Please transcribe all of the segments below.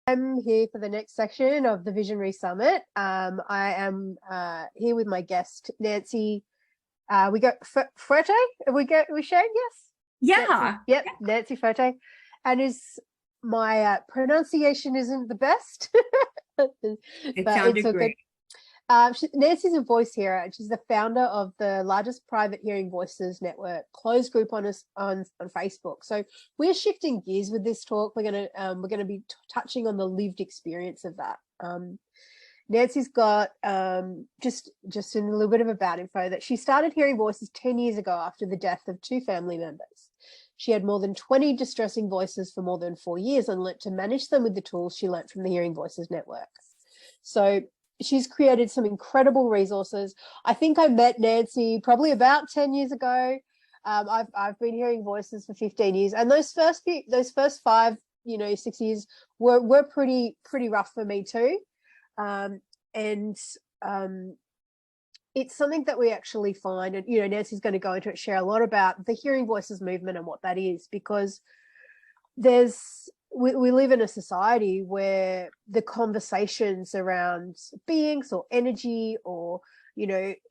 I'm here for the next section of the Visionary Summit. I am here with my guest, Nancy. We got Fuerte? We shared, yes? Yeah. Nancy, yep, yeah. Nancy Fuerte. And my pronunciation isn't the best, but it's all great. Good. Nancy's a voice hero, and she's the founder of the largest private hearing voices network closed group on Facebook. So we're shifting gears with this talk. We're gonna be touching on the lived experience of that. Nancy's got just in a little bit of about info that she started hearing voices 10 years ago after the death of 2 family members. She had more than 20 distressing voices for more than 4 years and learnt to manage them with the tools she learnt from the Hearing Voices Network. So she's created some incredible resources. I think I met Nancy probably about 10 years ago. I've been hearing voices for 15 years, and those first 5, 6 years were pretty rough for me too. It's something that we actually find, and Nancy's going to go into it, share a lot about the Hearing Voices movement and what that is, because we live in a society where the conversations around beings or energy or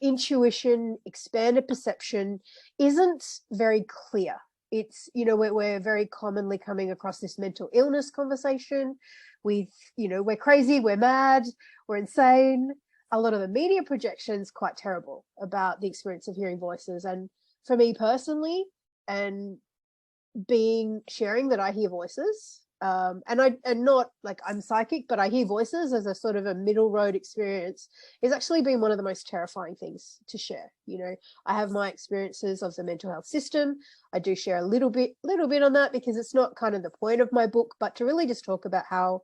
intuition, expanded perception isn't very clear. It's we're very commonly coming across this mental illness conversation with we're crazy, we're mad, we're insane. A lot of the media projections quite terrible about the experience of hearing voices. And for me personally, and sharing that I hear voices, and not like I'm psychic, but I hear voices as a sort of a middle road experience, is actually been one of the most terrifying things to share. I have my experiences of the mental health system. I do share a little bit on that because it's not kind of the point of my book, but to really just talk about how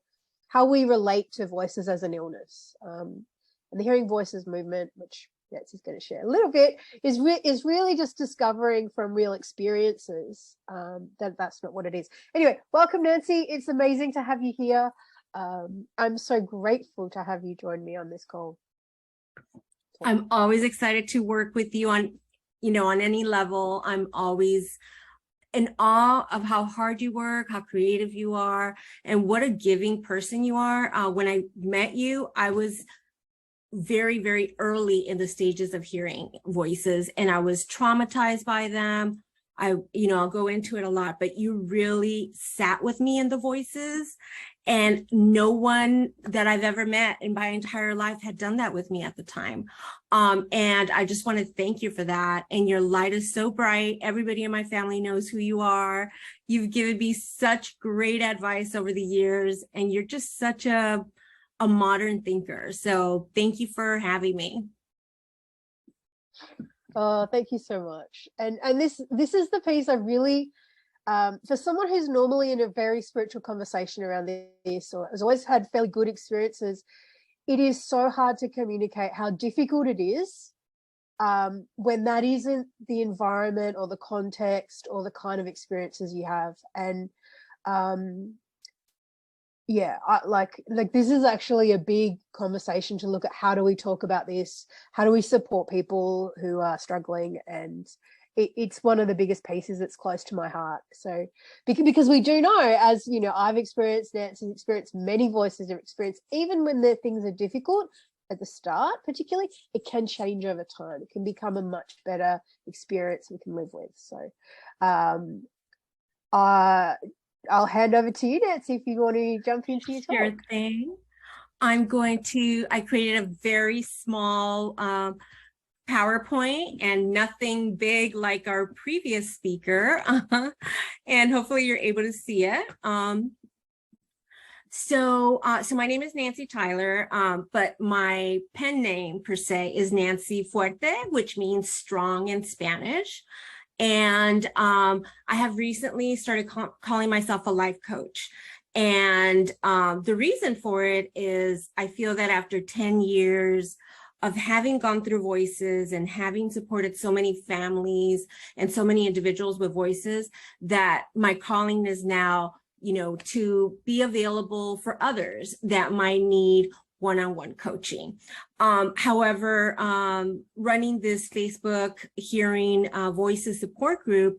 we relate to voices as an illness. And the Hearing Voices movement, which Nancy's going to share a little bit, is really just discovering from real experiences that that's not what it is. Anyway, welcome, Nancy. It's amazing to have you here. I'm so grateful to have you join me on this call. I'm always excited to work with you on any level. I'm always in awe of how hard you work, how creative you are, and what a giving person you are. When I met you, I was very, very early in the stages of hearing voices, and I was traumatized by them. I'll go into it a lot, but you really sat with me in the voices, and no one that I've ever met in my entire life had done that with me at the time. And I just want to thank you for that. And your light is so bright. Everybody in my family knows who you are. You've given me such great advice over the years, and you're just such a modern thinker. So thank you for having me. Oh, thank you so much. And this is the piece I really, for someone who's normally in a very spiritual conversation around this, or has always had fairly good experiences, it is so hard to communicate how difficult it is when that isn't the environment or the context or the kind of experiences you have. And yeah, like this is actually a big conversation to look at. How do we talk about this? How do we support people who are struggling? And it's one of the biggest pieces that's close to my heart. So because we do know, as I've experienced, Nancy's experienced, many voices have experienced, even when the things are difficult at the start, particularly, it can change over time. It can become a much better experience we can live with. So I'll hand over to you, Nancy, if you want to jump into your talk. Sure thing. I created a very small PowerPoint and nothing big like our previous speaker. And hopefully you're able to see it. So my name is Nancy Tyler, but my pen name per se is Nancy Fuerte, which means strong in Spanish. And I have recently started calling myself a life coach. And the reason for it is I feel that after 10 years of having gone through voices and having supported so many families and so many individuals with voices, that my calling is now, to be available for others that might need one-on-one coaching. However, running this Facebook Hearing Voices support group,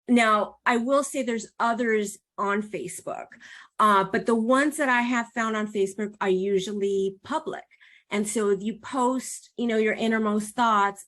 now I will say there's others on Facebook. But the ones that I have found on Facebook are usually public. And so if you post, you know, your innermost thoughts,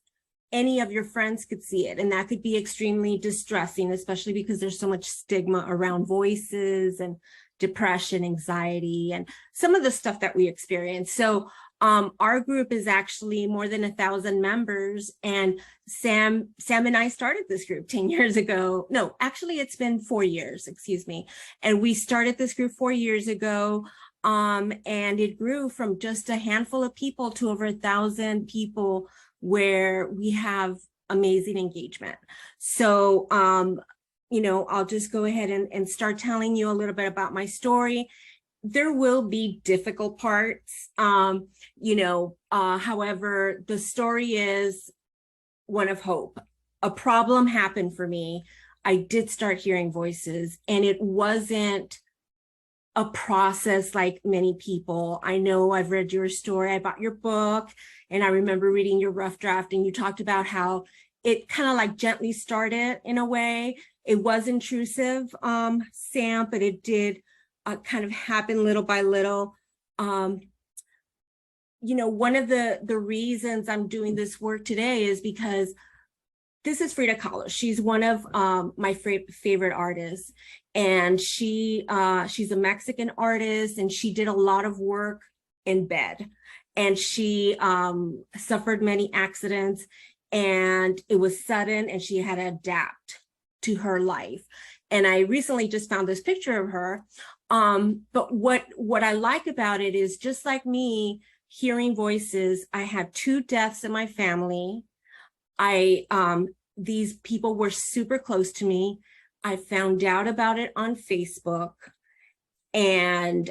any of your friends could see it. And that could be extremely distressing, especially because there's so much stigma around voices and depression, anxiety, and some of the stuff that we experience. So our group is actually more than 1,000 members, and Sam and I started this group 10 years ago. No, actually it's been 4 years, excuse me. And we started this group 4 years ago. And it grew from just a handful of people to over 1,000 people, where we have amazing engagement. So, you know, I'll just go ahead and start telling you a little bit about my story. There will be difficult parts, you know, however, the story is one of hope. A problem happened for me. I did start hearing voices, and it wasn't a process like many people. I know I've read your story, I bought your book, and I remember reading your rough draft, and you talked about how it kind of like gently started in a way. It was intrusive, Sam, but it did kind of happen little by little. You know, one of the reasons I'm doing this work today is because this is Frida Kahlo. She's one of my favorite artists, and she's a Mexican artist, and she did a lot of work in bed, and she suffered many accidents, and it was sudden, and she had to adapt to her life. And I recently just found this picture of her. But what I like about it is, just like me, hearing voices, I had 2 deaths in my family. These people were super close to me. I found out about it on Facebook, and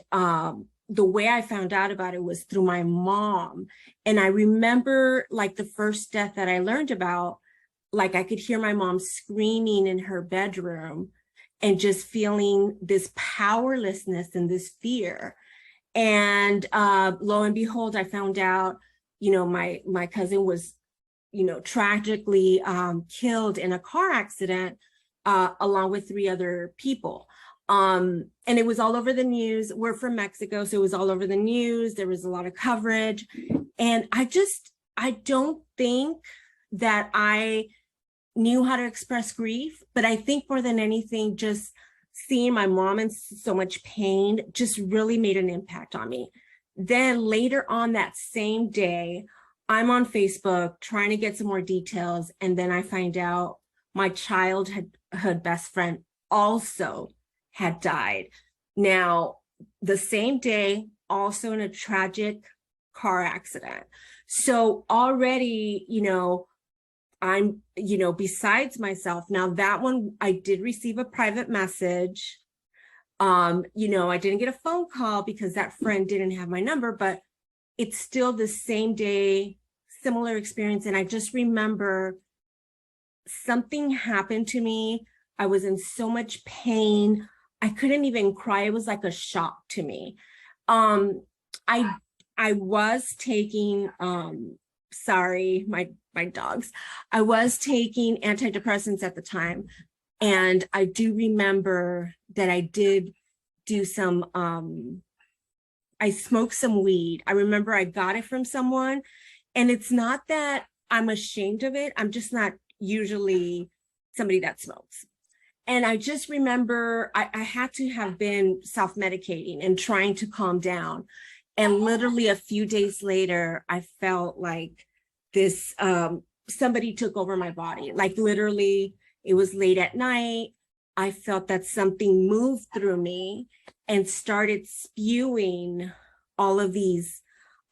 the way I found out about it was through my mom. And I remember, like, the first death that I learned about, like, I could hear my mom screaming in her bedroom and just feeling this powerlessness and this fear. And lo and behold, I found out, you know, my cousin was, you know, tragically killed in a car accident, along with 3 other people. And it was all over the news. We're from Mexico, so it was all over the news. There was a lot of coverage. And I don't think that I knew how to express grief, but I think more than anything, just seeing my mom in so much pain just really made an impact on me. Then later on that same day, I'm on Facebook trying to get some more details, and then I find out my childhood best friend also had died. Now, the same day, also in a tragic car accident. So already, you know, I'm, you know, besides myself. Now, that one, I did receive a private message. You know, I didn't get a phone call because that friend didn't have my number, but it's still the same day, similar experience. And I just remember something happened to me. I was in so much pain. I couldn't even cry. It was like a shock to me. I was taking, sorry, my dogs. I was taking antidepressants at the time. And I do remember that I did do some, I smoked some weed. I remember I got it from someone, and it's not that I'm ashamed of it. I'm just not usually somebody that smokes. And I just remember I had to have been self-medicating and trying to calm down. And literally a few days later, I felt like this, somebody took over my body. Like, literally, it was late at night. I felt that something moved through me and started spewing all of these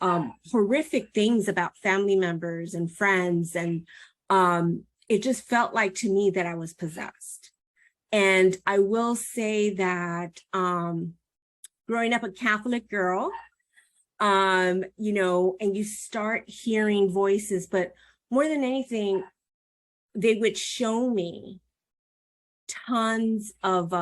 horrific things about family members and friends. And it just felt like to me that I was possessed. And I will say that growing up a Catholic girl, you know, and you start hearing voices, but more than anything, they would show me tons of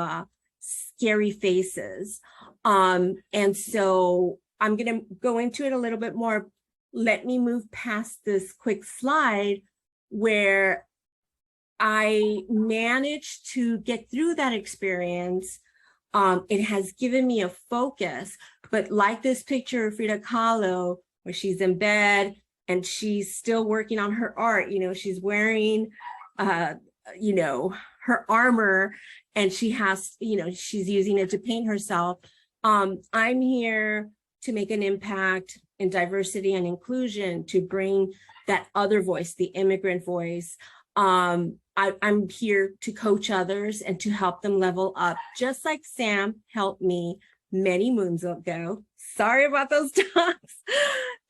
scary faces. And so I'm going to go into it a little bit more. Let me move past this quick slide where I managed to get through that experience. It has given me a focus. But like this picture of Frida Kahlo, where she's in bed and she's still working on her art, she's wearing, her armor, and she has, she's using it to paint herself. I'm here to make an impact in diversity and inclusion, to bring that other voice, the immigrant voice. I'm here to coach others and to help them level up, just like Sam helped me many moons ago. Sorry about those talks.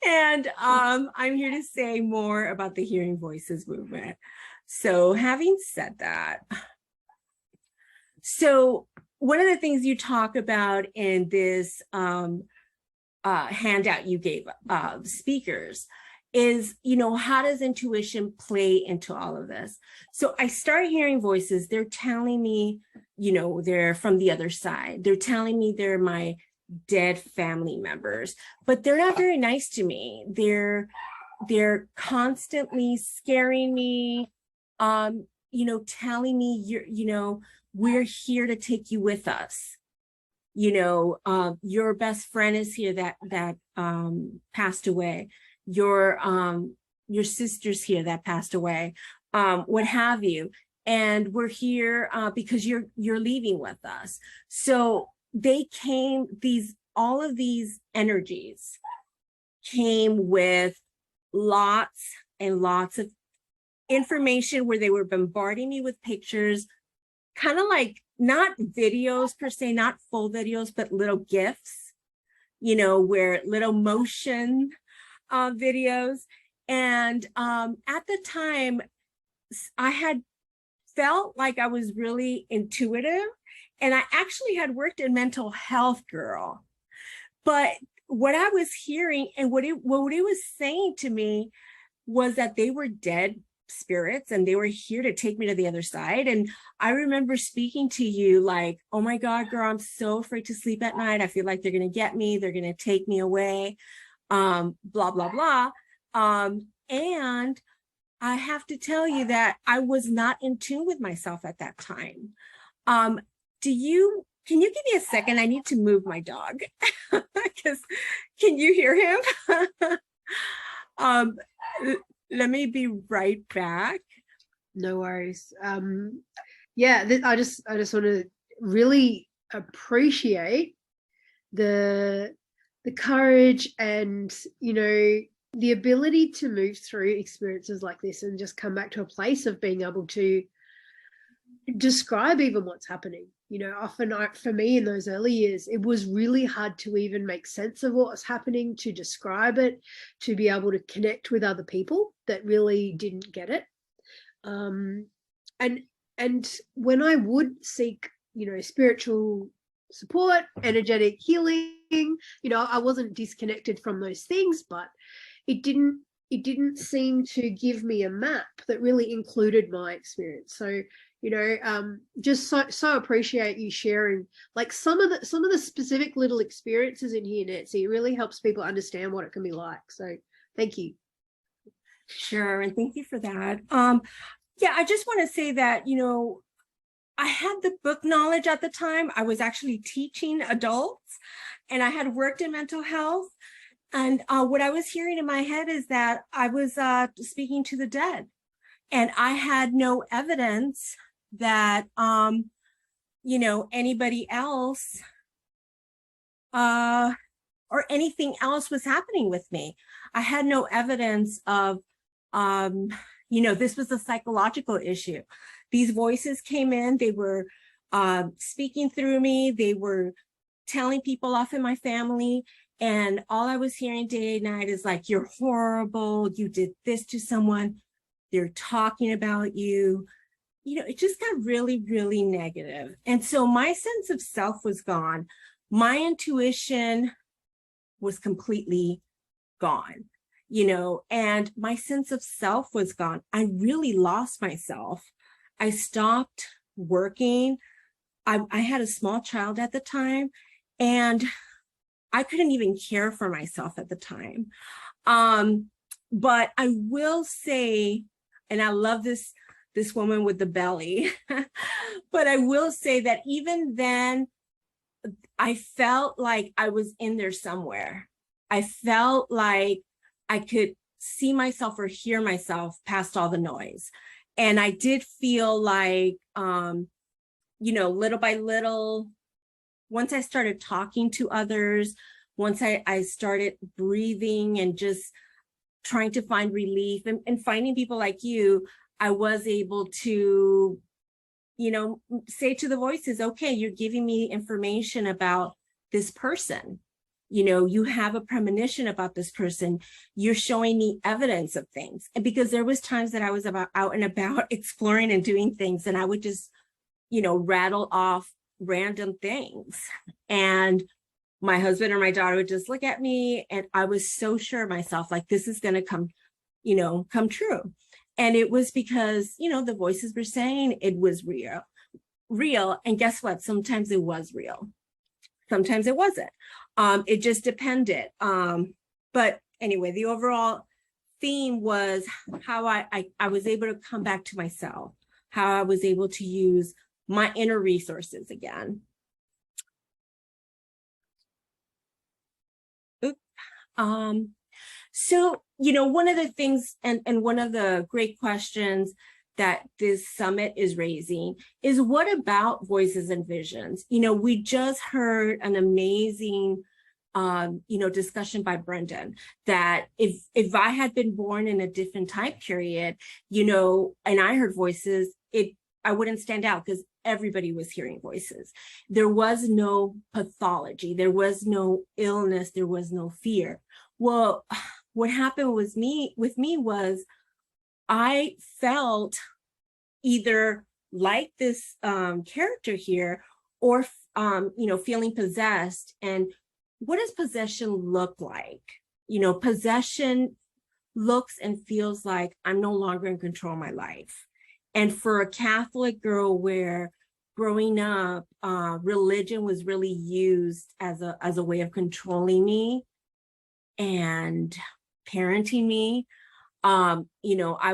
And I'm here to say more about the Hearing Voices movement. So having said that, so one of the things you talk about in this handout you gave speakers is, how does intuition play into all of this? So I start hearing voices. They're telling me, they're from the other side. They're telling me they're my dead family members, but they're not very nice to me. They're constantly scaring me, telling me, we're here to take you with us. Your best friend is here that passed away. Your sister's here that passed away, what have you. And we're here because you're leaving with us. So they came, all of these energies came with lots and lots of information, where they were bombarding me with pictures, kind of like not videos per se, not full videos, but little GIFs, where little motion videos. And at the time, I had felt like I was really intuitive, and I actually had worked in mental health, girl. But what I was hearing and what it was saying to me was that they were dead spirits and they were here to take me to the other side. And I remember speaking to you like, oh my God, girl, I'm so afraid to sleep at night. I feel like they're going to get me. They're going to take me away, blah, blah, blah. And I have to tell you that I was not in tune with myself at that time. Can you give me a second? I need to move my dog because can you hear him? Let me be right back. No worries. I just want to really appreciate the courage and, the ability to move through experiences like this and just come back to a place of being able to describe even what's happening. Often for me in those early years, it was really hard to even make sense of what was happening, to describe it, to be able to connect with other people that really didn't get it. And when I would seek, spiritual support, energetic healing, I wasn't disconnected from those things, but it didn't seem to give me a map that really included my experience. So just so appreciate you sharing like some of the specific little experiences in here, Nancy. It really helps people understand what it can be like. So thank you. Sure, and thank you for that. Yeah, I just want to say that, I had the book knowledge at the time. I was actually teaching adults, and I had worked in mental health. And what I was hearing in my head is that I was speaking to the dead, and I had no evidence that, anybody else or anything else was happening with me. I had no evidence of, this was a psychological issue. These voices came in, they were speaking through me, they were telling people off in my family, and all I was hearing day and night is like, you're horrible, you did this to someone, they're talking about you. It just got really, really negative. And so my sense of self was gone. My intuition was completely gone, and my sense of self was gone. I really lost myself. I stopped working. I had a small child at the time, and I couldn't even care for myself at the time. But I will say, and I love this woman with the belly, but I will say that even then, I felt like I was in there somewhere. I felt like I could see myself or hear myself past all the noise. And I did feel like, little by little, once I started talking to others, once I started breathing and just trying to find relief and finding people like you, I was able to, say to the voices, okay, you're giving me information about this person. You have a premonition about this person. You're showing me evidence of things. And because there was times that I was out and about exploring and doing things, and I would just, rattle off random things. And my husband or my daughter would just look at me, and I was so sure of myself, like, this is going to come true. And it was because, the voices were saying it was real. And guess what? Sometimes it was real. Sometimes it wasn't. It just depended. But anyway, the overall theme was how I was able to come back to myself, how I was able to use my inner resources again. So, one of the things and one of the great questions that this summit is raising is, what about voices and visions? We just heard an amazing, discussion by Brendan that if I had been born in a different time period, and I heard voices, I wouldn't stand out because everybody was hearing voices. There was no pathology. There was no illness. There was no fear. Well, what happened with me was I felt either like this character here or, feeling possessed. And what does possession look like? Possession looks and feels like I'm no longer in control of my life. And for a Catholic girl where growing up, religion was really used as a way of controlling me and parenting me, I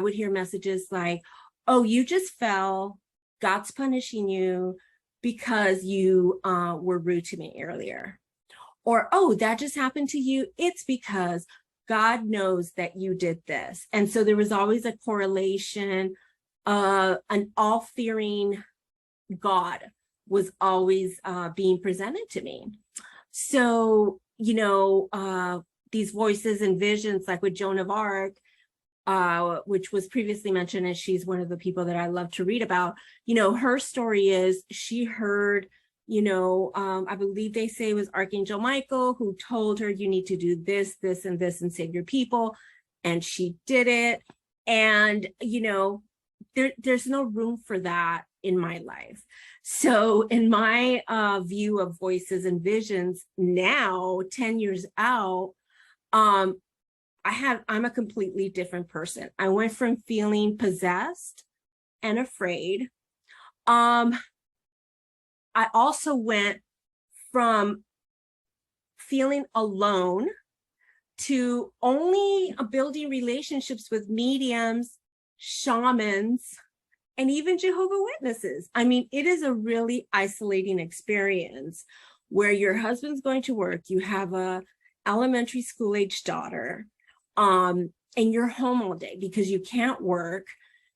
would hear messages like, oh, you just fell, God's punishing you because you were rude to me earlier. Or, oh, that just happened to you. It's because God knows that you did this. And so there was always a correlation. An all-fearing God was always being presented to me. So, these voices and visions, like with Joan of Arc, which was previously mentioned, and she's one of the people that I love to read about. Her story is she heard, I believe they say it was Archangel Michael who told her, you need to do this, this, and this and save your people. And she did it. And, there's no room for that in my life. So in my view of voices and visions now, 10 years out, I'm a completely different person. I went from feeling possessed and afraid. I also went from feeling alone to only building relationships with mediums, shamans, and even Jehovah's Witnesses. I mean, it is a really isolating experience where your husband's going to work, you have a elementary school age daughter, and you're home all day because you can't work.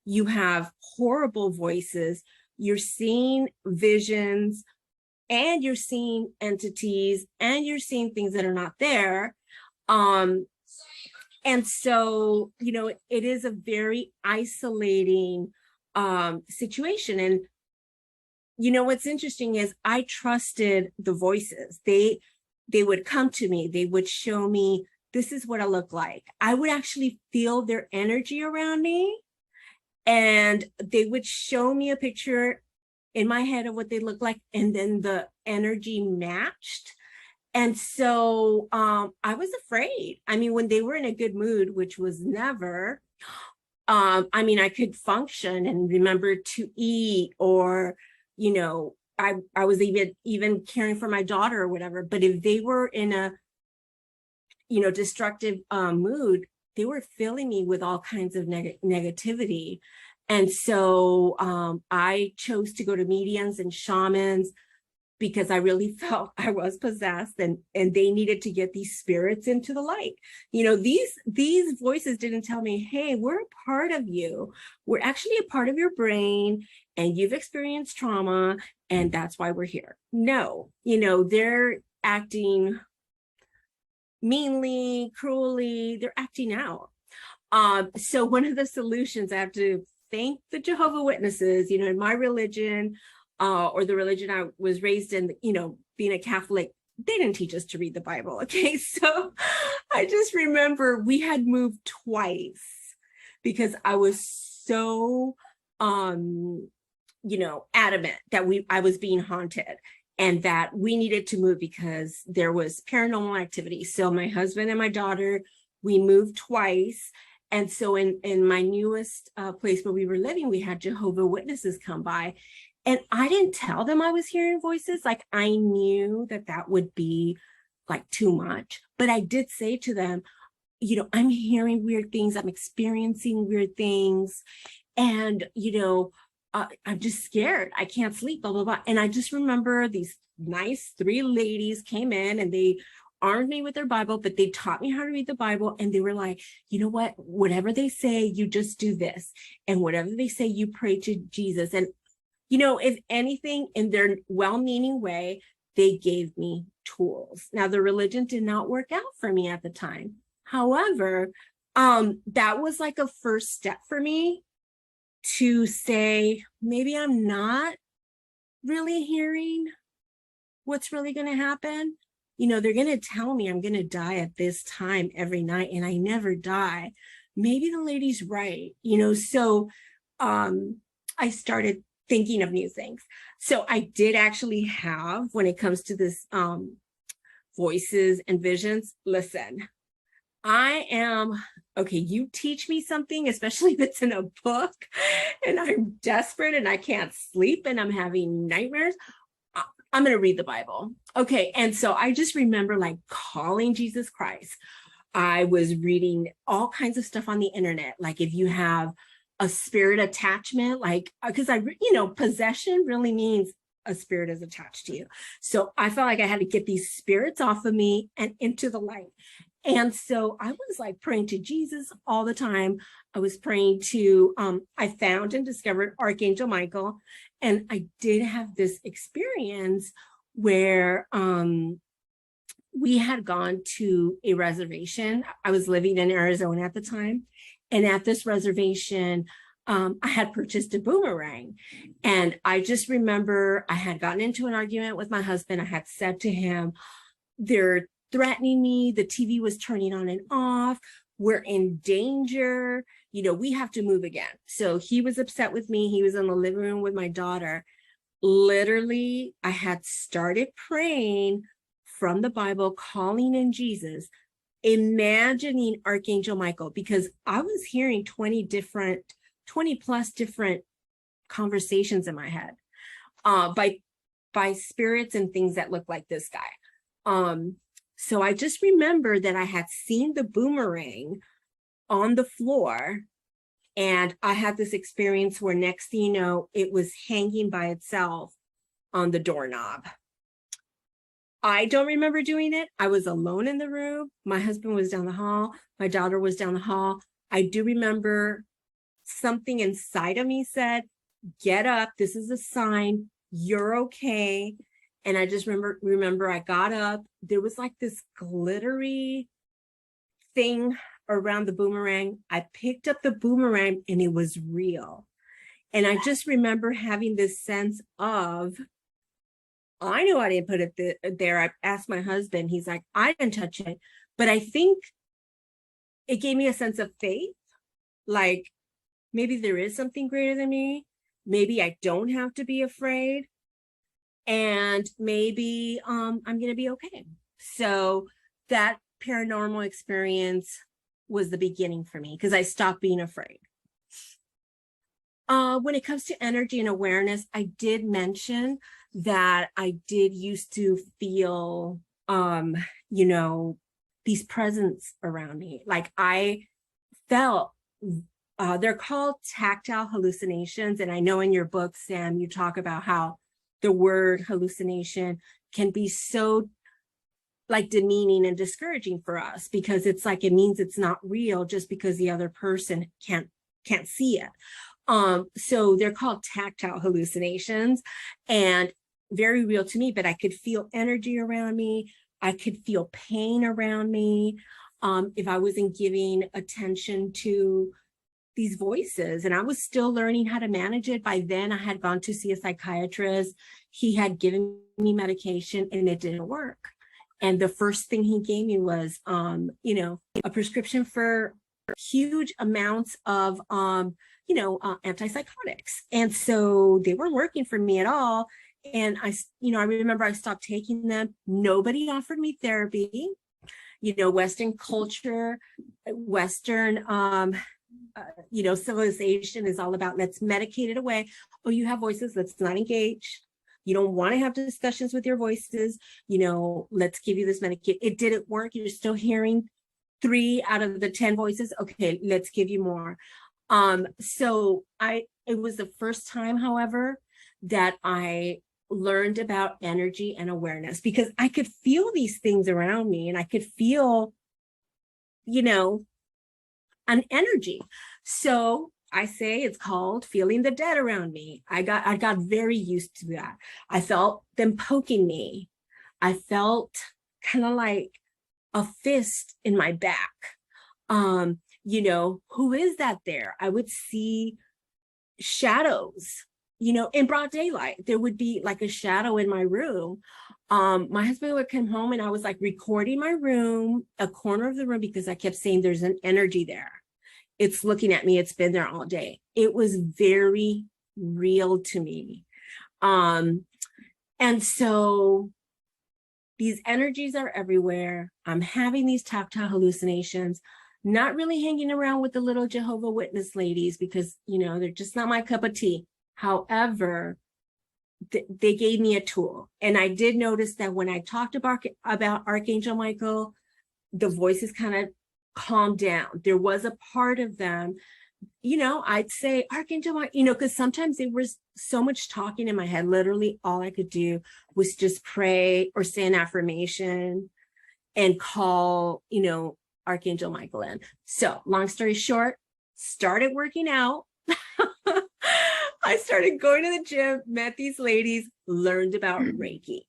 You have horrible voices. You're seeing visions, and you're seeing entities, and you're seeing things that are not there. And so, it is a very isolating situation. And, what's interesting is I trusted the voices. They would come to me. They would show me, this is what I look like. I would actually feel their energy around me. And they would show me a picture in my head of what they look like. And then the energy matched. And so I was afraid. I mean, when they were in a good mood, which was never, I could function and remember to eat, or, I was even caring for my daughter or whatever. But if they were in a, destructive mood, they were filling me with all kinds of negativity. And so I chose to go to mediums and shamans because I really felt I was possessed, and they needed to get these spirits into the light. These voices didn't tell me, hey, we're a part of you. We're actually a part of your brain, and you've experienced trauma, and that's why we're here. No, they're acting meanly, cruelly, they're acting out. So one of the solutions, I have to thank the Jehovah's Witnesses, in my religion, or the religion I was raised in, being a Catholic, they didn't teach us to read the Bible. Okay. So I just remember we had moved twice because I was so, adamant that I was being haunted, and that we needed to move because there was paranormal activity. So my husband and my daughter, we moved twice. And so in my newest place where we were living, we had Jehovah's Witnesses come by. And I didn't tell them I was hearing voices. Like, I knew that would be like too much. But I did say to them, I'm hearing weird things. I'm experiencing weird things. And, I'm just scared. I can't sleep, blah, blah, blah. And I just remember these nice 3 ladies came in, and they armed me with their Bible, but they taught me how to read the Bible. And they were like, you know what, whatever they say, you just do this. And whatever they say, you pray to Jesus. And, if anything, in their well-meaning way, they gave me tools. Now, the religion did not work out for me at the time. However, that was like a first step for me to say, maybe I'm not really hearing what's really going to happen. They're going to tell me I'm going to die at this time every night, and I never die. Maybe the lady's right, so I started thinking of new things. So I did actually have, when it comes to this voices and visions, listen, I am, okay, you teach me something, especially if it's in a book, and I'm desperate and I can't sleep and I'm having nightmares, I'm going to read the Bible. Okay. And so I just remember like calling Jesus Christ. I was reading all kinds of stuff on the internet. Like, if you have a spirit attachment, like, because possession really means a spirit is attached to you. So I felt like I had to get these spirits off of me and into the light. And so I was like praying to Jesus all the time. I was praying to, I found and discovered Archangel Michael. And I did have this experience where we had gone to a reservation. I was living in Arizona at the time. And at this reservation, I had purchased a boomerang. And I just remember I had gotten into an argument with my husband. I had said to him, they're threatening me. The TV was turning on and off. We're in danger. We have to move again. So he was upset with me. He was in the living room with my daughter. Literally, I had started praying from the Bible, calling in Jesus, imagining Archangel Michael, because I was hearing 20 plus different conversations in my head by spirits and things that look like this guy. So I just remember that I had seen the boomerang on the floor, and I had this experience where next thing you know, it was hanging by itself on the doorknob. I don't remember doing it. I was alone in the room. My husband was down the hall. My daughter was down the hall. I do remember something inside of me said, get up. This is a sign. You're okay. And I just remember I got up. There was like this glittery thing around the boomerang. I picked up the boomerang and it was real. And I just remember having this sense of, I knew I didn't put it there. I asked my husband, he's like, I didn't touch it. But I think it gave me a sense of faith. Like, maybe there is something greater than me. Maybe I don't have to be afraid. And maybe I'm going to be okay. So that paranormal experience was the beginning for me, because I stopped being afraid. When it comes to energy and awareness, I did mention that I did used to feel, these presence around me. Like, I felt, they're called tactile hallucinations. And I know in your book, Sam, you talk about how the word hallucination can be so like demeaning and discouraging for us, because it's like, it means it's not real just because the other person can't see it. So they're called tactile hallucinations, and very real to me, but I could feel energy around me. I could feel pain around me. If I wasn't giving attention to these voices, and I was still learning how to manage it. By then I had gone to see a psychiatrist. He had given me medication and it didn't work. And the first thing he gave me was, a prescription for huge amounts of, antipsychotics. And so they weren't working for me at all. And I remember I stopped taking them. Nobody offered me therapy. Western culture, Western, civilization is all about, let's medicate it away. Oh, you have voices, let's not engage. You don't want to have discussions with your voices. Let's give you this medicate. It didn't work. You're still hearing 3 out of the 10 voices. Okay, let's give you more. So it was the first time, however, that I learned about energy and awareness, because I could feel these things around me, and I could feel, an energy. So I say it's called feeling the dead around me. I got very used to that. I felt them poking me. I felt kind of like a fist in my back. Who is that there? I would see shadows, in broad daylight. There would be like a shadow in my room. My husband would come home and I was like recording my room, a corner of the room, because I kept saying there's an energy there. It's looking at me. It's been there all day. It was very real to me. And so these energies are everywhere. I'm having these tactile hallucinations, not really hanging around with the little Jehovah's Witness ladies, because, they're just not my cup of tea. However, they gave me a tool. And I did notice that when I talked about Archangel Michael, the voices kind of calmed down. There was a part of them, I'd say Archangel Michael, because sometimes there was so much talking in my head. Literally all I could do was just pray or say an affirmation and call, Archangel Michael in. So long story short, started working out. I started going to the gym, met these ladies, learned about Reiki.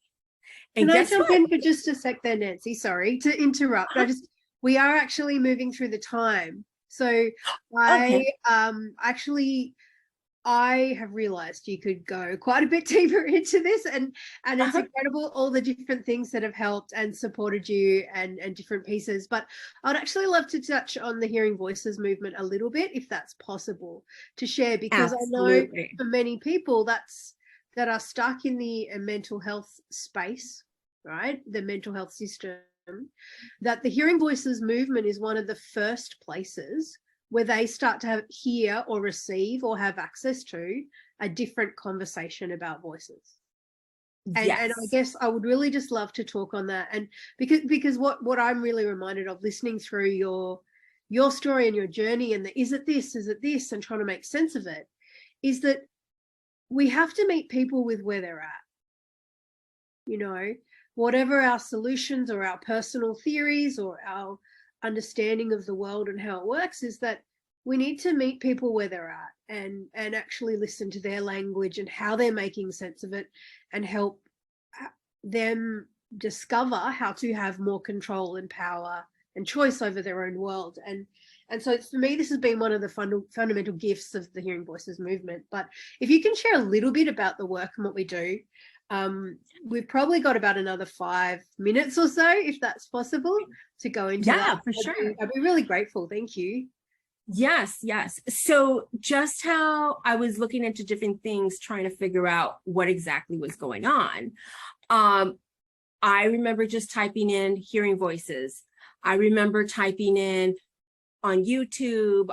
And can I jump in for just a sec there, Nancy? Sorry to interrupt. We are actually moving through the time. So I have realized you could go quite a bit deeper into this, and it's incredible all the different things that have helped and supported you, and different pieces. But I'd actually love to touch on the Hearing Voices movement a little bit, if that's possible to share, because absolutely. I know for many people that are stuck in the mental health space, right, the mental health system, that the Hearing Voices movement is one of the first places where they start to hear or receive or have access to a different conversation about voices. Yes. And I guess I would really just love to talk on that. And because what I'm really reminded of listening through your story and your journey, and is it this, and trying to make sense of it, is that we have to meet people with where they're at. Whatever our solutions or our personal theories or our understanding of the world and how it works, is that we need to meet people where they're at and actually listen to their language and how they're making sense of it, and help them discover how to have more control and power and choice over their own world. And so for me, this has been one of the fundamental gifts of the Hearing Voices movement. But if you can share a little bit about the work and what we do, we've probably got about another 5 minutes or so, if that's possible, to go into that. Yeah, for sure. I'd be really grateful. Thank you. Yes. So just how I was looking into different things, trying to figure out what exactly was going on. I remember just typing in Hearing Voices. I remember typing in on YouTube,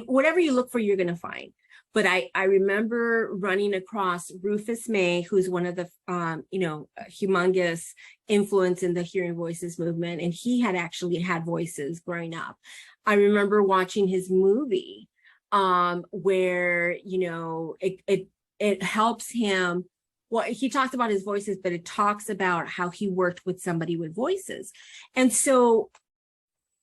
whatever you look for, you're going to find. But I remember running across Rufus May, who's one of the, humongous influence in the Hearing Voices movement. And he had actually had voices growing up. I remember watching his movie where, it it helps him. Well, he talks about his voices, but it talks about how he worked with somebody with voices. And so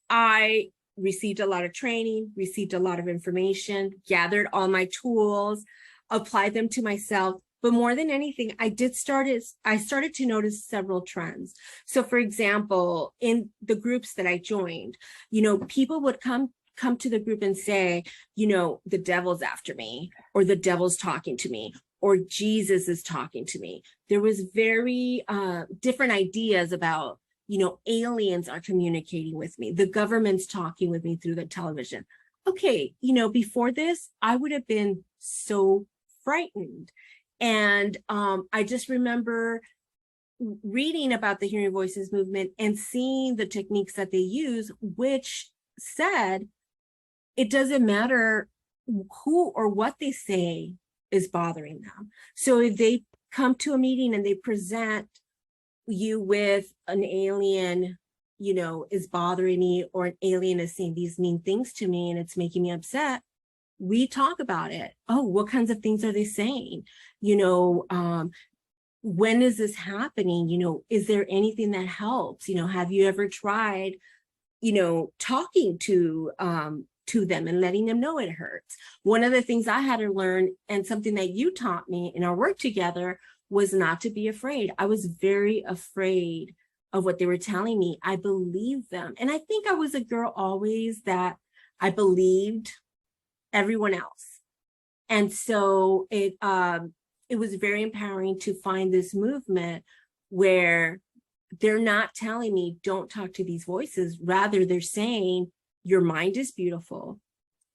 I received a lot of training, received a lot of information, gathered all my tools, applied them to myself. But more than anything, I started to notice several trends. So for example, in the groups that I joined, people would come to the group and say, the devil's after me, or the devil's talking to me, or Jesus is talking to me. There was very different ideas about, aliens are communicating with me. The government's talking with me through the television. Okay, before this, I would have been so frightened. And I just remember reading about the Hearing Voices movement and seeing the techniques that they use, which said it doesn't matter who or what they say is bothering them. So if they come to a meeting and they present you with an alien, is bothering me, or an alien is saying these mean things to me and it's making me upset, we talk about it. Oh, what kinds of things are they saying? When is this happening? Is there anything that helps? Have you ever tried, talking to them and letting them know it hurts? One of the things I had to learn, and something that you taught me in our work together, was not to be afraid. I was very afraid of what they were telling me. I believed them. And I think I was a girl always that I believed everyone else. And so it was very empowering to find this movement where they're not telling me don't talk to these voices. Rather, they're saying your mind is beautiful.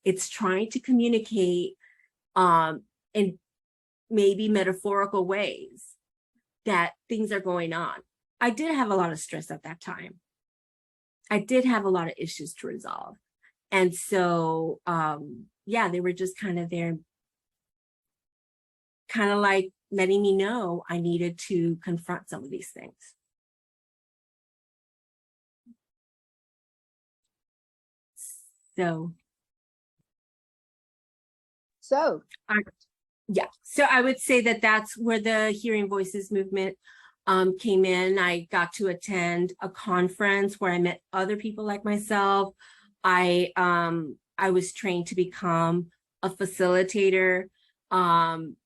It's trying to communicate in maybe metaphorical ways that things are going on. I did have a lot of stress at that time. I did have a lot of issues to resolve. And so, they were just kind of there, kind of like letting me know I needed to confront some of these things. So I would say that that's where the Hearing Voices movement came in. I got to attend a conference where I met other people like myself. I was trained to become a facilitator, and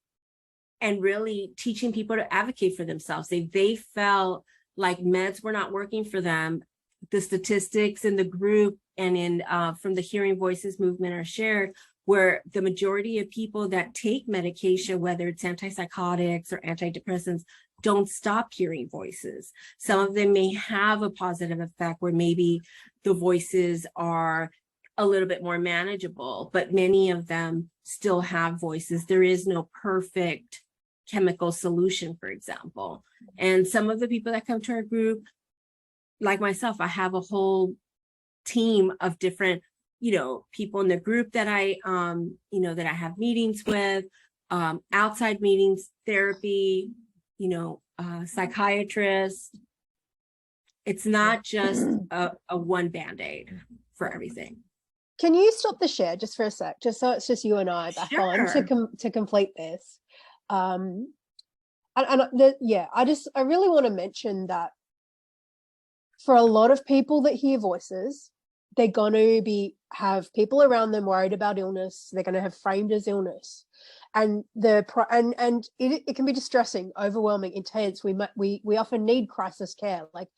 really teaching people to advocate for themselves. They felt like meds were not working for them. The statistics in the group and in from the Hearing Voices movement are shared, where the majority of people that take medication, whether it's antipsychotics or antidepressants, don't stop hearing voices. Some of them may have a positive effect where maybe the voices are a little bit more manageable, but many of them still have voices. There is no perfect chemical solution, for example. And some of the people that come to our group, like myself, I have a whole team of different, people in the group that I, that I have meetings with, outside meetings, therapy, psychiatrist. It's not just a one Band-Aid for everything. Can you stop the share just for a sec, just so it's just you and I back on to complete this? I really want to mention that for a lot of people that hear voices, they're going to have people around them worried about illness. They're going to have framed as illness, and it can be distressing, overwhelming, intense. We often need crisis care. Like,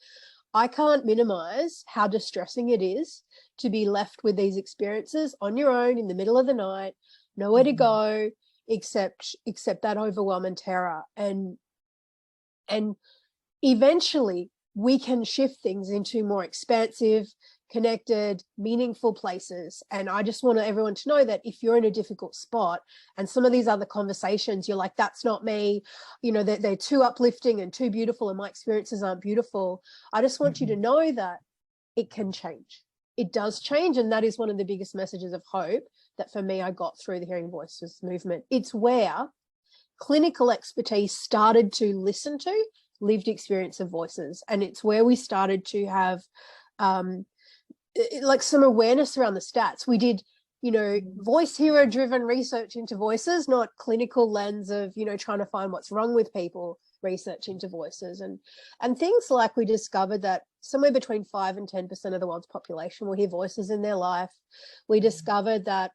I can't minimize how distressing it is to be left with these experiences on your own in the middle of the night, nowhere to go except that overwhelming terror. And eventually we can shift things into more expansive, connected, meaningful places. And I just want everyone to know that if you're in a difficult spot and some of these other conversations, you're like, that's not me, they're too uplifting and too beautiful and my experiences aren't beautiful. I just want you to know that it can change. It does change. And that is one of the biggest messages of hope that for me, I got through the Hearing Voices movement. It's where clinical expertise started to listen to lived experience of voices. And it's where we started to have like some awareness around the stats. We did you know, voice hero driven research into voices, not clinical lens of, you know, trying to find what's wrong with people research into voices. And things like, we discovered that somewhere between 5 and 10% of the world's population will hear voices in their life. We discovered that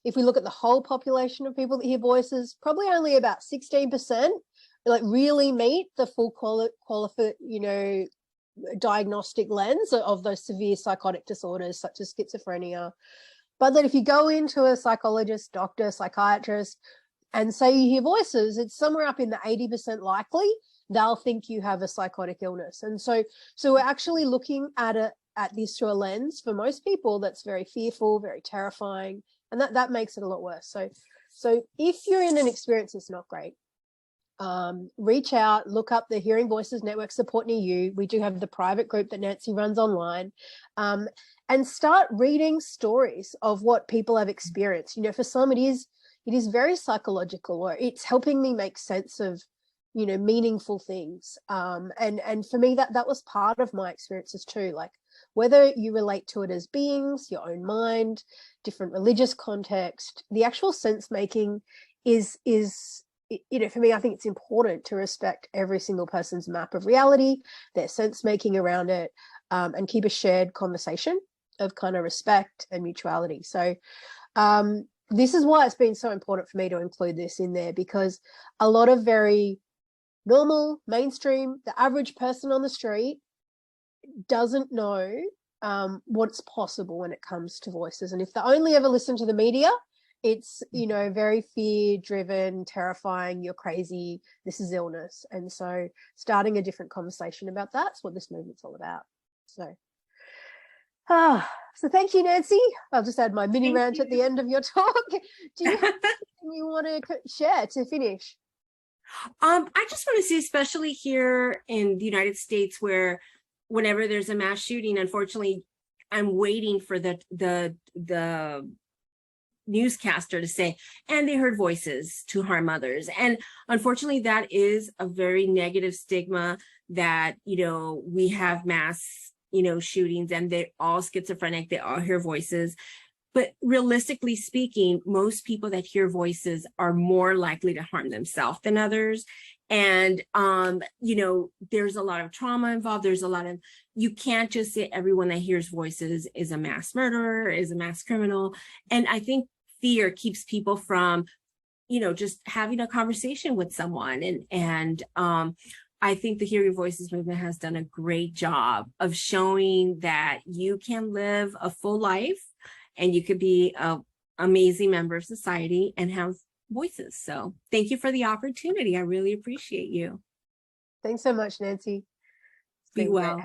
if we look at the whole population of people that hear voices, probably only about 16% like really meet the full qualified, you know, diagnostic lens of those severe psychotic disorders such as schizophrenia. But that if you go into a psychologist, doctor, psychiatrist, and say you hear voices, it's somewhere up in the 80% likely they'll think you have a psychotic illness. And so we're actually looking at this through a lens for most people that's very fearful, very terrifying, and that makes it a lot worse. So if you're in an experience that's not great, reach out, look up the Hearing Voices Network support near you. We do have the private group that Nancy runs online, and start reading stories of what people have experienced. You know, for some it is very psychological, or it's helping me make sense of, you know, meaningful things. And for me, that was part of my experiences too. Like, whether you relate to it as beings, your own mind, different religious context, the actual sense making is, you know, for me, I think it's important to respect every single person's map of reality, their sense making around it, and keep a shared conversation of kind of respect and mutuality. So this is why it's been so important for me to include this in there, because a lot of very normal, mainstream, the average person on the street doesn't know what's possible when it comes to voices. And if they only ever listen to the media, it's, you know, very fear driven, terrifying, you're crazy, this is illness. And so starting a different conversation about that's what this movement's all about. So thank you, Nancy. I'll just add my mini rant at the end of your talk. Do you have anything you want to share to finish? I just want to say, especially here in the United States, where whenever there's a mass shooting, unfortunately, I'm waiting for the newscaster to say, and they heard voices to harm others. And unfortunately, that is a very negative stigma that, you know, we have mass, you know, shootings, and they're all schizophrenic, they all hear voices. But realistically speaking, most people that hear voices are more likely to harm themselves than others. And, you know, there's a lot of trauma involved. There's a lot of, you can't just say everyone that hears voices is a mass murderer, is a mass criminal. And I think fear keeps people from, you know, just having a conversation with someone. And I think the Hearing Voices movement has done a great job of showing that you can live a full life and you could be an amazing member of society and have voices. So thank you for the opportunity. I really appreciate you. Thanks so much, Nancy. Be well.